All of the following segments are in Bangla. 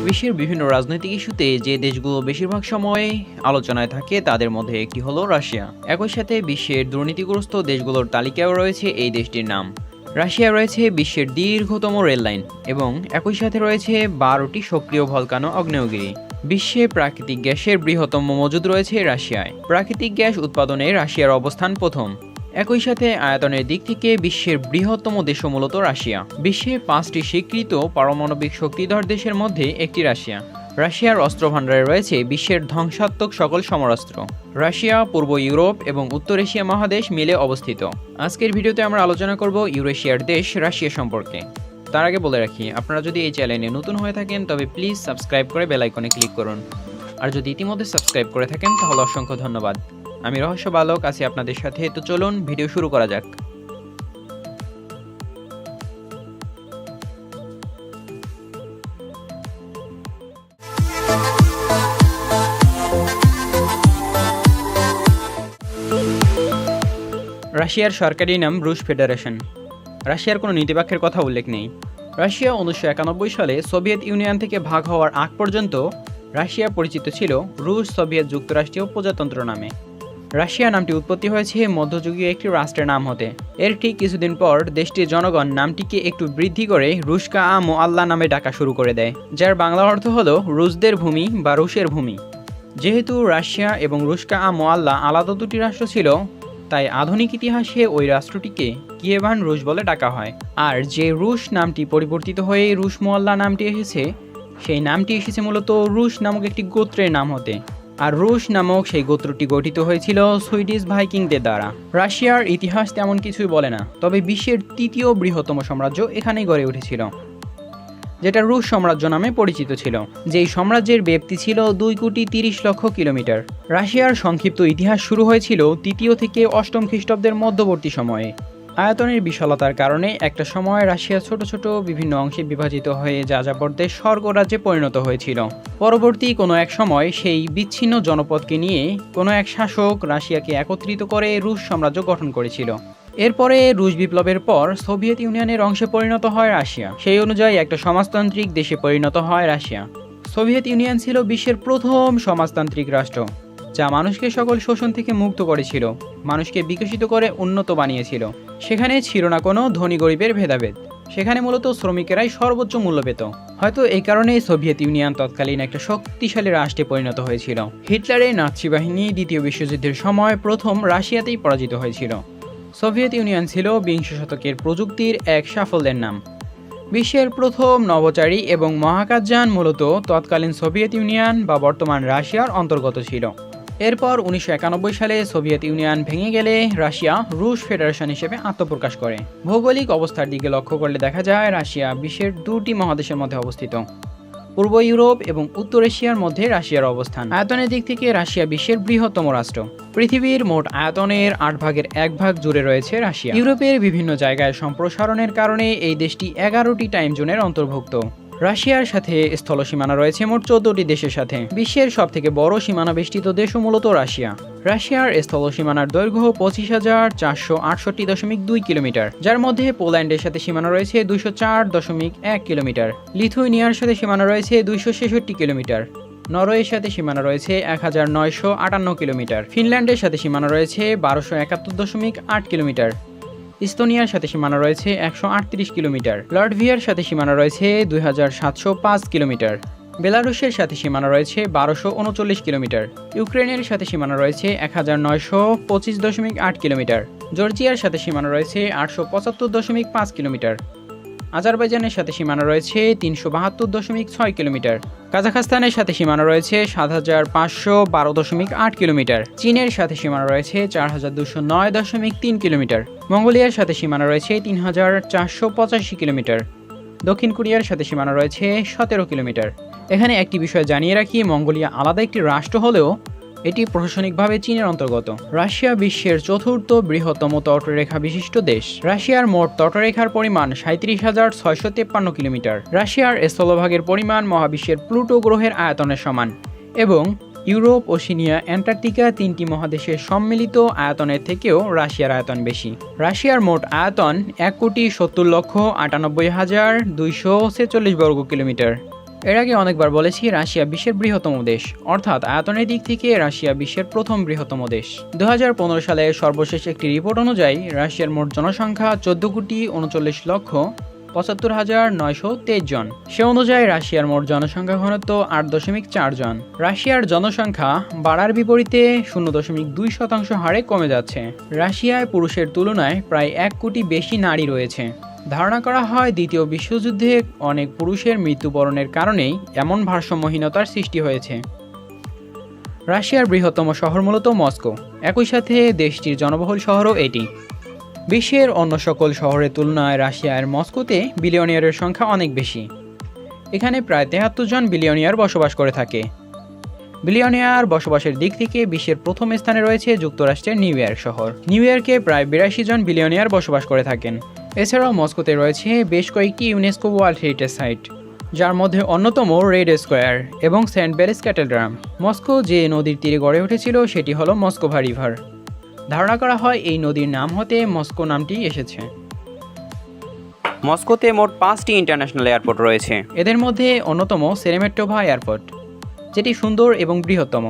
বিশ্বের বিভিন্ন রাজনৈতিক ইস্যুতে যে দেশগুলো বেশিরভাগ সময় আলোচনায় থাকে তাদের মধ্যে একটি হলো রাশিয়া। একই সাথে বিশ্বের দুর্নীতিগ্রস্ত দেশগুলোর তালিকায়ও রয়েছে এই দেশটির নাম। রাশিয়া রয়েছে বিশ্বের দীর্ঘতম রেললাইন এবং একই সাথে রয়েছে 12টি সক্রিয় ভলকানো আগ্নেয়গিরি। বিশ্বে প্রাকৃতিক গ্যাসের বৃহত্তম মজুদ রয়েছে রাশিয়ায়। প্রাকৃতিক গ্যাস উৎপাদনে রাশিয়ার অবস্থান প্রথম। একই সাথে আয়তনের দিক থেকে বিশ্বের বৃহত্তম দেশও মূলত রাশিয়া। বিশ্বে 5টি স্বীকৃত পারমাণবিক শক্তিধর দেশের মধ্যে একটি রাশিয়া। রাশিয়ার অস্ত্রভাণ্ডারে রয়েছে বিশ্বের ধ্বংসাত্মক সকল সমরাস্ত্র। রাশিয়া পূর্ব ইউরোপ এবং উত্তর এশিয়া মহাদেশ মিলে অবস্থিত। আজকের ভিডিওতে আমরা আলোচনা করব ইউরেশিয়ার দেশ রাশিয়া সম্পর্কে। তার আগে বলে রাখি, আপনারা যদি এই চ্যানেলে নতুন হয়ে থাকেন তবে প্লিজ সাবস্ক্রাইব করে বেল আইকনে ক্লিক করুন। আর যদি ইতিমধ্যে সাবস্ক্রাইব করে থাকেন তাহলে অসংখ্য ধন্যবাদ। আমি রহস্য বালক আছি আপনাদের সাথে, তো চলুন ভিডিও শুরু করা যাক। রাশিয়ার সরকারি নাম রুশ ফেডারেশন। রাশিয়ার কোনো নীতিবাক্যের কথা উল্লেখ নেই। রাশিয়া 1991 সালে সোভিয়েত ইউনিয়ন থেকে ভাগ হওয়ার আগ পর্যন্ত রাশিয়া পরিচিত ছিল রুশ সোভিয়েত যুক্তরাষ্ট্রীয় প্রজাতন্ত্র নামে। রাশিয়া নামটি উৎপত্তি হয়েছে মধ্যযুগীয় একটি রাষ্ট্রের নাম হতে। এর ঠিক কিছুদিন পর দেশটির জনগণ নামটিকে একটু বৃদ্ধি করে রুশকা আ মোআল্লা নামে ডাকা শুরু করে দেয়, যার বাংলা অর্থ হলো রুশদের ভূমি বা রুশের ভূমি। যেহেতু রাশিয়া এবং রুশকা আ মোআল্লা আলাদা দুটি রাষ্ট্র ছিল, তাই আধুনিক ইতিহাসে ওই রাষ্ট্রটিকে কিয়েভান রুশ বলে ডাকা হয়। আর যে রুশ নামটি পরিবর্তিত হয়ে রুশ মোয়াল্লা নামটি এসেছে, সেই নামটি এসেছে মূলত রুশ নামক একটি গোত্রের নাম হতে। আর রুশ নামক সেই গোত্রটি গঠিত হয়েছিল সুইডিশ ভাইকিংদের দ্বারা। রাশিয়ার ইতিহাস তেমন কিছুই বলে না, তবে বিশ্বের তৃতীয় বৃহত্তম সাম্রাজ্য এখানেই গড়ে উঠেছিল, যেটা রুশ সাম্রাজ্য নামে পরিচিত ছিল। যেই সাম্রাজ্যের ব্যাপ্তি ছিল 2,30,00,000 কিলোমিটার। রাশিয়ার সংক্ষিপ্ত ইতিহাস শুরু হয়েছিল 3য় থেকে 8ম খ্রিস্টাব্দের মধ্যবর্তী সময়ে। আয়তনের বিশালতার কারণে একটা সময় রাশিয়া ছোট ছোট বিভিন্ন অংশে বিভাজিত হয়ে যাযাবরদের স্বর্গরাজ্যে পরিণত হয়েছিল। পরবর্তী কোনো এক সময় সেই বিচ্ছিন্ন জনপদকে নিয়ে কোনো এক শাসক রাশিয়াকে একত্রিত করে রুশ সাম্রাজ্য গঠন করেছিল। এরপরে রুশ বিপ্লবের পর সোভিয়েত ইউনিয়নের অংশে পরিণত হয় রাশিয়া। সেই অনুযায়ী একটা সমাজতান্ত্রিক দেশে পরিণত হয় রাশিয়া। সোভিয়েত ইউনিয়ন ছিল বিশ্বের প্রথম সমাজতান্ত্রিক রাষ্ট্র, যা মানুষকে সকল শোষণ থেকে মুক্ত করেছিল, মানুষকে বিকশিত করে উন্নত বানিয়েছিল। সেখানে ছিল না কোনো ধনী গরিবের ভেদাভেদ। সেখানে মূলত শ্রমিকেরাই সর্বোচ্চ মূল্য পেত। হয়তো এই কারণেই সোভিয়েত ইউনিয়ন তৎকালীন একটা শক্তিশালী রাষ্ট্রে পরিণত হয়েছিল। হিটলারের নাৎসি বাহিনী দ্বিতীয় বিশ্বযুদ্ধের সময় প্রথম রাশিয়াতেই পরাজিত হয়েছিল। সোভিয়েত ইউনিয়ন ছিল বিংশ শতকের প্রযুক্তির এক সাফল্যের নাম। বিশ্বের প্রথম নভোচারী এবং মহাকাশযান মূলত তৎকালীন সোভিয়েত ইউনিয়ন বা বর্তমান রাশিয়ার অন্তর্গত ছিল। এরপর 1991 সালে সোভিয়েত ইউনিয়ন ভেঙে গেলে রাশিয়া রুশ ফেডারেশন হিসেবে আত্মপ্রকাশ করে। ভৌগোলিক অবস্থার দিকে লক্ষ্য করলে দেখা যায় রাশিয়া বিশ্বের 2টি মহাদেশের মধ্যে অবস্থিত। পূর্ব ইউরোপ এবং উত্তর এশিয়ার মধ্যে রাশিয়ার অবস্থান। আয়তনের দিক থেকে রাশিয়া বিশ্বের বৃহত্তম রাষ্ট্র। পৃথিবীর মোট আয়তনের 8 ভাগের 1 ভাগ জুড়ে রয়েছে রাশিয়া। ইউরোপের বিভিন্ন জায়গায় সম্প্রসারণের কারণে এই দেশটি 11টি টাইম জোনের অন্তর্ভুক্ত। রাশিয়ার সাথে স্থল সীমানা রয়েছে মোট 14টি দেশের সাথে। বিশ্বের সবথেকে বড় সীমানা বেষ্টিত দেশও মূলত রাশিয়া। রাশিয়ার স্থল সীমানার দৈর্ঘ্য 25,468.2 কিলোমিটার, যার মধ্যে পোল্যান্ডের সাথে সীমানা রয়েছে 204.1 কিলোমিটার, লিথুয়েনিয়ার সাথে সীমানা রয়েছে 266 কিলোমিটার, নরওয়ের সাথে সীমানা রয়েছে 1958 কিলোমিটার, ফিনল্যান্ডের সাথে সীমানা রয়েছে 1271.8 কিলোমিটার, ইস্তোনিয়ার সাথে সীমানা রয়েছে 138 কিলোমিটার, লাটভিয়ার সাথে সীমানা রয়েছে 2705 কিলোমিটার, বেলারুশের সাথে সীমানা রয়েছে 1239 কিলোমিটার, ইউক্রেনের সাথে সীমানা রয়েছে 1925.8 কিলোমিটার, জর্জিয়ার সাথে সীমানা রয়েছে 875.5 কিলোমিটার, আজারবাইজানের সাথে সীমানা রয়েছে 372.6 কিলোমিটার, কাজাখস্তানের সাথে সীমানা রয়েছে 7512.8 কিলোমিটার, চীনের সাথে সীমানা রয়েছে 4209.3 কিলোমিটার, মঙ্গোলিয়ার সাথে সীমানা রয়েছে 3485 কিলোমিটার, দক্ষিণ কোরিয়ার সাথে সীমানা রয়েছে 17 কিলোমিটার। এখানে একটি বিষয় জানিয়ে রাখি, মঙ্গোলিয়া আলাদা একটি রাষ্ট্র হলেও এটি প্রশাসনিকভাবে চীনের অন্তর্গত। রাশিয়া বিশ্বের 4র্থ বৃহত্তম তটরেখা বিশিষ্ট দেশ। রাশিয়ার মোট তটরেখার পরিমাণ 37,653 কিলোমিটার। রাশিয়ার স্থলভাগের পরিমাণ মহাবিশ্বের প্লুটো গ্রহের আয়তনের সমান এবং ইউরোপ, ওশেনিয়া, অ্যান্টার্কটিকা তিনটি মহাদেশের সম্মিলিত আয়তনের থেকেও রাশিয়ার আয়তন বেশি। রাশিয়ার মোট আয়তন 1,70,98,246 বর্গ কিলোমিটার। এর আগে অনেকবার বলেছি রাশিয়া বিশ্বের বৃহত্তম দেশ, অর্থাৎ আয়তনের দিক থেকে রাশিয়া বিশ্বের প্রথম বৃহত্তম দেশ। 2015 সালের সর্বশেষ একটি রিপোর্ট অনুযায়ী রাশিয়ার মোট জনসংখ্যা 14,39,75,923 জন। সে অনুযায়ী রাশিয়ার মোট জনসংখ্যা ঘনত্ব 8.4 জন। রাশিয়ার জনসংখ্যা বাড়ার বিপরীতে 0.2% হারে কমে যাচ্ছে। রাশিয়ায় পুরুষের তুলনায় প্রায় 1 কোটি বেশি নারী রয়েছে। ধারণা করা হয় দ্বিতীয় বিশ্বযুদ্ধে অনেক পুরুষের মৃত্যুবরণের কারণেই এমন ভারসাম্যহীনতার সৃষ্টি হয়েছে। রাশিয়ার বৃহত্তম শহর মূলত মস্কো, একই সাথে দেশটির জনবহুল শহরও এটি। বিশ্বের অন্য সকল শহরের তুলনায় রাশিয়ার মস্কোতে বিলিয়নিয়ারের সংখ্যা অনেক বেশি। এখানে প্রায় 73 জন বিলিয়নিয়ার বসবাস করে থাকে। বিলিয়নিয়ার বসবাসের দিক থেকে বিশ্বের প্রথম স্থানে রয়েছে যুক্তরাষ্ট্রের নিউ ইয়র্ক শহর। নিউ ইয়র্কে প্রায় 82 জন বিলিয়নিয়ার বসবাস করে থাকেন। এছাড়াও মস্কোতে রয়েছে বেশ কয়েকটি ইউনেস্কো ওয়ার্ল্ড হেরিটেজ সাইট, যার মধ্যে অন্যতম রেড স্কোয়ার এবং সেন্ট বেলিস ক্যাথেড্রাল। মস্কো যে নদীর তীরে গড়ে উঠেছিল সেটি হলো মস্কোভা রিভার। ধারণা করা হয় এই নদীর নাম হতে মস্কো নামটি এসেছে। মস্কোতে মোট 5টি ইন্টারন্যাশনাল এয়ারপোর্ট রয়েছে। এদের মধ্যে অন্যতম সেরেমেটোভা এয়ারপোর্ট, যেটি সুন্দর এবং বৃহত্তম।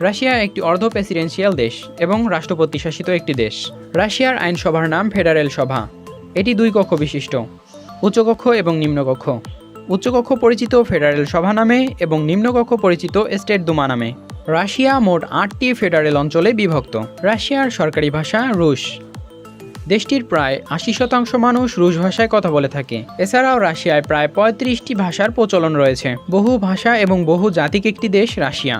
রাশিয়া একটি অর্ধ প্রেসিডেন্সিয়াল দেশ এবং রাষ্ট্রপতি শাসিত একটি দেশ। রাশিয়ার আইনসভার নাম ফেডারেল সভা। এটি 2 কক্ষ বিশিষ্ট, উচ্চকক্ষ এবং নিম্নকক্ষ। উচ্চকক্ষ পরিচিত ফেডারেল সভা নামে এবং নিম্নকক্ষ পরিচিত স্টেট দুমা নামে। রাশিয়া মোট 8টি ফেডারেল অঞ্চলে বিভক্ত। রাশিয়ার সরকারি ভাষা রুশ। দেশটির প্রায় 80% মানুষ রুশ ভাষায় কথা বলে থাকে। এছাড়াও রাশিয়ায় প্রায় 35টি ভাষার প্রচলন রয়েছে। বহু ভাষা এবং বহু জাতিক একটি দেশ রাশিয়া।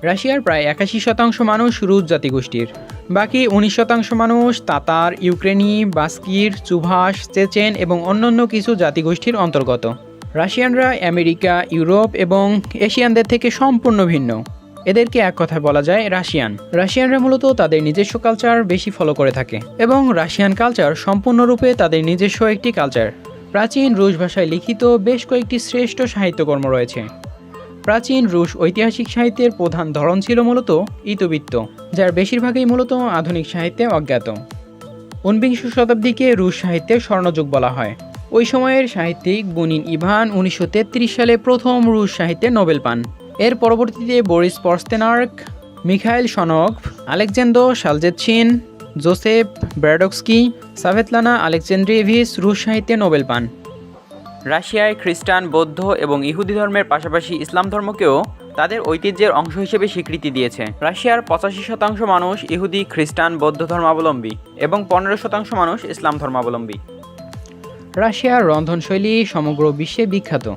রাশিয়ার প্রায় 81% মানুষ রুশ জাতিগোষ্ঠীর। বাকি 19% মানুষ তাতার, ইউক্রেনি, বাস্কির, চুভাস, চেচেন এবং অন্যান্য কিছু জাতিগোষ্ঠীর অন্তর্গত। রাশিয়ানরা আমেরিকা, ইউরোপ এবং এশিয়ানদের থেকে সম্পূর্ণ ভিন্ন। এদেরকে এক কথায় বলা যায় রাশিয়ান। রাশিয়ানরা মূলত তাদের নিজস্ব কালচার বেশি ফলো করে থাকে এবং রাশিয়ান কালচার সম্পূর্ণরূপে তাদের নিজস্ব একটি কালচার। প্রাচীন রুশ ভাষায় লিখিত বেশ কয়েকটি শ্রেষ্ঠ সাহিত্যকর্ম রয়েছে। প্রাচীন রুশ ঐতিহাসিক সাহিত্যের প্রধান ধরন ছিল মূলত ইতিবৃত্ত, যার বেশিরভাগই মূলত আধুনিক সাহিত্যে অজ্ঞাত। 19বিংশ শতাব্দীকে রুশ সাহিত্যের স্বর্ণযুগ বলা হয়। ওই সময়ের সাহিত্যিক বুনিন ইভান 1933 সালে প্রথম রুশ সাহিত্যে নোবেল পান। এর পরবর্তীতে Boris পরস্তেনার্ক, Mikhail শনক, Alexander সালজেতসিন, Joseph ব্র্যাডস্কি, Svetlana আলেকজান্দ্রিয়েভিচ রুশ সাহিত্যে নোবেল পান। রাশিয়ায় খ্রিস্টান, বৌদ্ধ এবং ইহুদি ধর্মের পাশাপাশি ইসলাম ধর্মকেও তাদের ঐতিহ্যের অংশ হিসেবে স্বীকৃতি দিয়েছে। রাশিয়ার 85% মানুষ ইহুদি, খ্রিস্টান, বৌদ্ধ ধর্মাবলম্বী এবং 15% মানুষ ইসলাম ধর্মাবলম্বী। রাশিয়ার রন্ধনশৈলী সমগ্র বিশ্বে বিখ্যাত।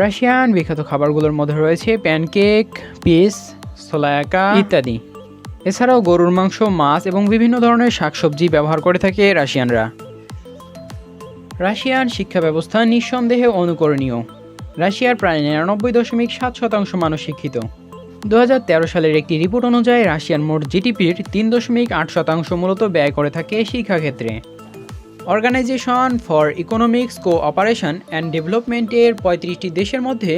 রাশিয়ান বিখ্যাত খাবারগুলোর মধ্যে রয়েছে প্যানকেক, পিস, সোলায়াকা ইত্যাদি। এছাড়াও গরুর মাংস, মাছ এবং বিভিন্ন ধরনের শাকসবজি ব্যবহার করে থাকে রাশিয়ানরা। রাশিয়ান শিক্ষা ব্যবস্থা নিঃসন্দেহে অনুকরণীয়। রাশিয়ার প্রায় 99.7% মানুষ শিক্ষিত। 2013 সালের একটি রিপোর্ট অনুযায়ী রাশিয়ান মোট জিডিপির 3.8% মূলত ব্যয় করে থাকে শিক্ষাক্ষেত্রে। Organisation for economics cooperation and ডেভেলপমেন্টের 35টি দেশের মধ্যে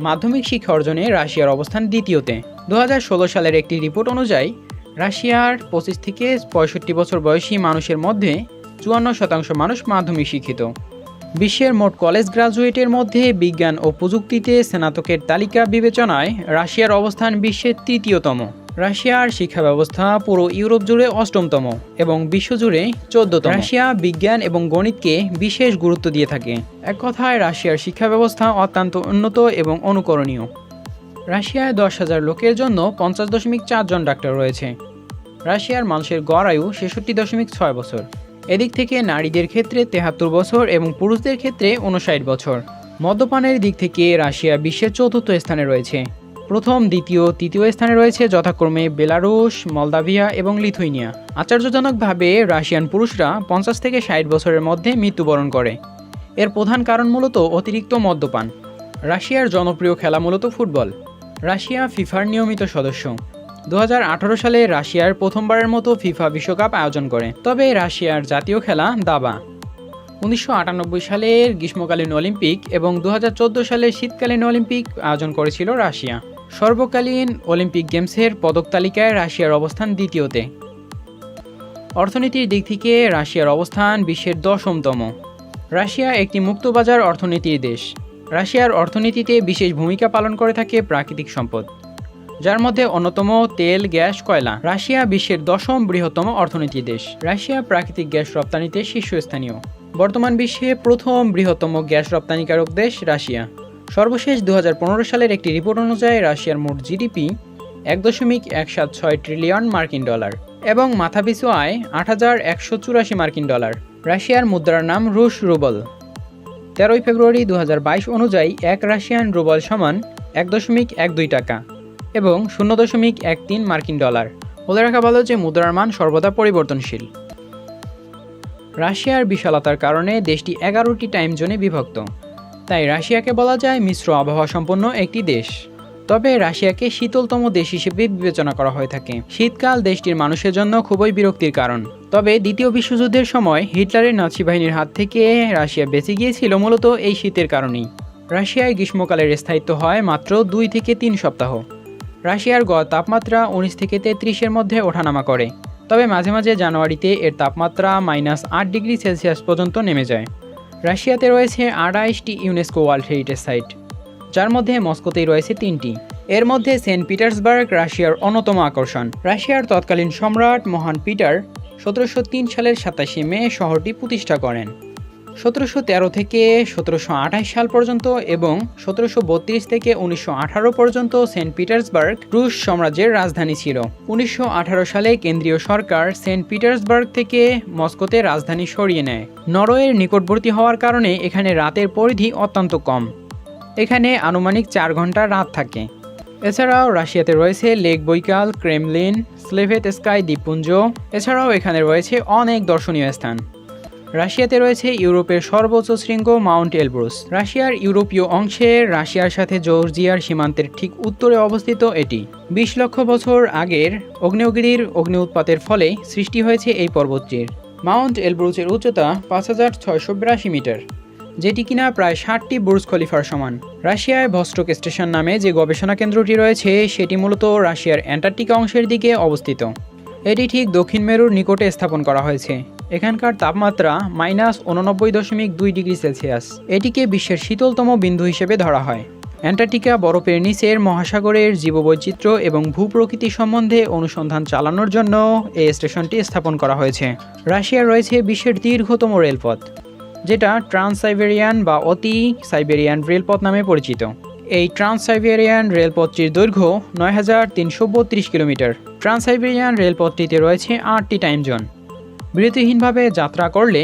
মাধ্যমিক শিক্ষা অর্জনে রাশিয়ার অবস্থান দ্বিতীয়তে। 2016 সালের একটি রিপোর্ট অনুযায়ী রাশিয়ার 25 থেকে 65 বছর বয়সী মানুষের মধ্যে 54% মানুষ মাধ্যমিক শিক্ষিত। বিশ্বের মোট কলেজ গ্রাজুয়েটের মধ্যে বিজ্ঞান ও প্রযুক্তিতে স্নাতকের তালিকা বিবেচনায় রাশিয়ার অবস্থান বিশ্বের 3য়তম। রাশিয়ার শিক্ষা ব্যবস্থা পুরো ইউরোপ জুড়ে 8মতম এবং বিশ্বজুড়ে 14তম। রাশিয়া বিজ্ঞান এবং গণিতকে বিশেষ গুরুত্ব দিয়ে থাকে। এক কথায় রাশিয়ার শিক্ষা ব্যবস্থা অত্যন্ত উন্নত এবং অনুকরণীয়। রাশিয়ায় 10,000 লোকের জন্য 50.4 জন ডাক্তার রয়েছে। রাশিয়ার মানুষের গড় আয়ু 66.6 বছর। এদিক থেকে নারীদের ক্ষেত্রে 73 বছর এবং পুরুষদের ক্ষেত্রে 59 বছর। মদ্যপানের দিক থেকে রাশিয়া বিশ্বের 4র্থ স্থানে রয়েছে। প্রথম, দ্বিতীয়, তৃতীয় স্থানে রয়েছে যথাক্রমে বেলারুশ, মলদাভিয়া এবং লিথুয়েনিয়া। আশ্চর্যজনকভাবে রাশিয়ান পুরুষরা 50 থেকে 60 বছরের মধ্যে মৃত্যুবরণ করে। এর প্রধান কারণ মূলত অতিরিক্ত মদ্যপান। রাশিয়ার জনপ্রিয় খেলা মূলত ফুটবল। রাশিয়া ফিফার নিয়মিত সদস্য। 2018 সালে রাশিয়ার প্রথমবারের মতো ফিফা বিশ্বকাপ আয়োজন করে। তবে রাশিয়ার জাতীয় খেলা দাবা। 1998 সালের গ্রীষ্মকালীন অলিম্পিক এবং 2014 সালের শীতকালীন অলিম্পিক আয়োজন করেছিল রাশিয়া। সর্বকালীন অলিম্পিক গেমসের পদক তালিকায় রাশিয়ার অবস্থান দ্বিতীয়তে। অর্থনীতির দিক থেকে রাশিয়ার অবস্থান বিশ্বের 10তম। রাশিয়া একটি মুক্তবাজার অর্থনীতির দেশ। রাশিয়ার অর্থনীতিতে বিশেষ ভূমিকা পালন করে থাকে প্রাকৃতিক সম্পদ, যার মধ্যে অন্যতম তেল, গ্যাস, কয়লা। রাশিয়া বিশ্বের 10ম বৃহত্তম অর্থনীতির দেশ। রাশিয়া প্রাকৃতিক গ্যাস রপ্তানিতে শীর্ষস্থানীয়। বর্তমান বিশ্বে প্রথম বৃহত্তম গ্যাস রপ্তানিকারক দেশ রাশিয়া। সর্বশেষ 2015 সালের একটি রিপোর্ট অনুযায়ী রাশিয়ার মোট জিডিপি 1.176 ট্রিলিয়ন মার্কিন ডলার এবং মাথাপিছু আয় 8,184 মার্কিন ডলার। রাশিয়ার মুদ্রার নাম রুশ রুবল। 13 ফেব্রুয়ারি 2022 অনুযায়ী 1 রাশিয়ান রুবল সমান 1.12 টাকা এবং 0.13 মার্কিন ডলার। বলে রাখা ভালো যে মুদ্রার মান সর্বদা পরিবর্তনশীল। রাশিয়ার বিশালতার কারণে দেশটি 11টি টাইম জোনে বিভক্ত, তাই রাশিয়াকে বলা যায় মিশ্র আবহাওয়া সম্পন্ন একটি দেশ। তবে রাশিয়াকে শীতলতম দেশ হিসেবে বিবেচনা করা হয়ে থাকে। শীতকাল দেশটির মানুষের জন্য খুবই বিরক্তির কারণ। তবে দ্বিতীয় বিশ্বযুদ্ধের সময় হিটলারের নাৎসি বাহিনীর হাত থেকে রাশিয়া বেঁচে গিয়েছিল মূলত এই শীতের কারণেই। রাশিয়ায় গ্রীষ্মকালের স্থায়িত্ব হয় মাত্র 2 থেকে 3 সপ্তাহ। রাশিয়ার গড় তাপমাত্রা 19 থেকে 33-এর মধ্যে ওঠানামা করে, তবে মাঝে মাঝে জানুয়ারিতে এর তাপমাত্রা -8 ডিগ্রি সেলসিয়াস পর্যন্ত নেমে যায়। রাশিয়াতে রয়েছে 28টি ইউনেস্কো ওয়ার্ল্ড হেরিটেজ সাইট, যার মধ্যে মস্কোতেই রয়েছে 3টি। এর মধ্যে সেন্ট পিটার্সবার্গ রাশিয়ার অন্যতম আকর্ষণ। রাশিয়ার তৎকালীন সম্রাট মহান পিটার 1703 সালের 27শে মে শহরটি প্রতিষ্ঠা করেন। 1713 থেকে 1728 সাল পর্যন্ত এবং 1732 থেকে 1918 পর্যন্ত সেন্ট পিটার্সবার্গ রুশ সাম্রাজ্যের রাজধানী ছিল। 1918 সালে কেন্দ্রীয় সরকার সেন্ট পিটার্সবার্গ থেকে মস্কোতে রাজধানী সরিয়ে নেয়। নরওয়ের নিকটবর্তী হওয়ার কারণে এখানে রাতের পরিধি অত্যন্ত কম। এখানে আনুমানিক 4 ঘন্টা রাত থাকে। এছাড়াও রাশিয়াতে রয়েছে লেক বৈকাল, ক্রেমলিন, স্লেভেটস্কাই দ্বীপপুঞ্জ। এছাড়াও এখানে রয়েছে অনেক দর্শনীয় স্থান। রাশিয়াতে রয়েছে ইউরোপের সর্বোচ্চ শৃঙ্গ মাউন্ট এলব্রুস। রাশিয়ার ইউরোপীয় অংশে রাশিয়ার সাথে জর্জিয়ার সীমান্তের ঠিক উত্তরে অবস্থিত এটি। 20 লক্ষ বছর আগের আগ্নেয়গিরির অগ্নি উৎপাতের ফলে সৃষ্টি হয়েছে এই পর্বতটির। মাউন্ট এলব্রুসের উচ্চতা 5682 মিটার, যেটি কিনা প্রায় 60টি বুর্জ খলিফার সমান। রাশিয়ায় ভস্টক স্টেশন নামে যে গবেষণা কেন্দ্রটি রয়েছে সেটি মূলত রাশিয়ার অ্যান্টার্কটিকা অংশের দিকে অবস্থিত। এটি ঠিক দক্ষিণ মেরুর নিকটে স্থাপন করা হয়েছে। এখানকার তাপমাত্রা -89.2 ডিগ্রি সেলসিয়াস। এটিকে বিশ্বের শীতলতম বিন্দু হিসেবে ধরা হয়। অ্যান্টার্কটিকা বরফের নিচের মহাসাগরের জীববৈচিত্র্য এবং ভূপ্রকৃতি সম্বন্ধে অনুসন্ধান চালানোর জন্য এই স্টেশনটি স্থাপন করা হয়েছে। রাশিয়ার রয়েছে বিশ্বের দীর্ঘতম রেলপথ, যেটা ট্রান্স সাইবেরিয়ান বা অতি সাইবেরিয়ান রেলপথ নামে পরিচিত। এই ট্রান্স সাইবেরিয়ান রেলপথটির দৈর্ঘ্য 9332 কিলোমিটার। ট্রান্স সাইবেরিয়ান রেলপথটিতে রয়েছে 8টি টাইম জোন। বিরতিহীনভাবে যাত্রা করলে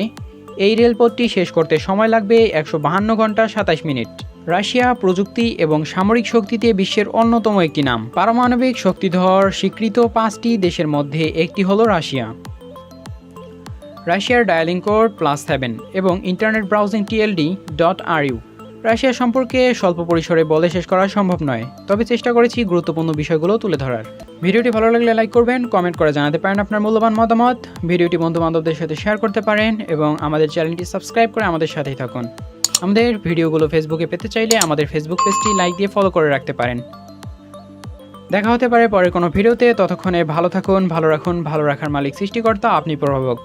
এই রেলপথটি শেষ করতে সময় লাগবে 152 ঘন্টা 27 মিনিট। রাশিয়া প্রযুক্তি এবং সামরিক শক্তিতে বিশ্বের অন্যতম একটি নাম। পারমাণবিক শক্তিধর স্বীকৃত 5টি দেশের মধ্যে একটি হলো রাশিয়া। রাশিয়ার ডায়ালিং কোড +7 এবং ইন্টারনেট ব্রাউজিং TLD.ru। রাশিয়া সম্পর্কে স্বল্প পরিসরে বলে শেষ করা সম্ভব নয়, তবে চেষ্টা করেছি গুরুত্বপূর্ণ বিষয়গুলো তুলে ধরার। ভিডিওটি ভালো লাগলে লাইক করবেন, কমেন্ট করে জানাতে পারেন আপনার মূল্যবান মতামত। ভিডিওটি বন্ধু-বান্ধবদের সাথে শেয়ার করতে পারেন এবং আমাদের চ্যানেলটি সাবস্ক্রাইব করে আমাদের সাথেই থাকুন। আমাদের ভিডিওগুলো ফেসবুকে পেতে চাইলে আমাদের ফেসবুক পেজটি লাইক দিয়ে ফলো করে রাখতে পারেন। দেখা হতে পারে পরের কোনো ভিডিওতে। ততক্ষণে ভালো থাকুন, ভালো রাখুন। ভালো রাখার মালিক সৃষ্টিকর্তা, আপনি প্রভাবক।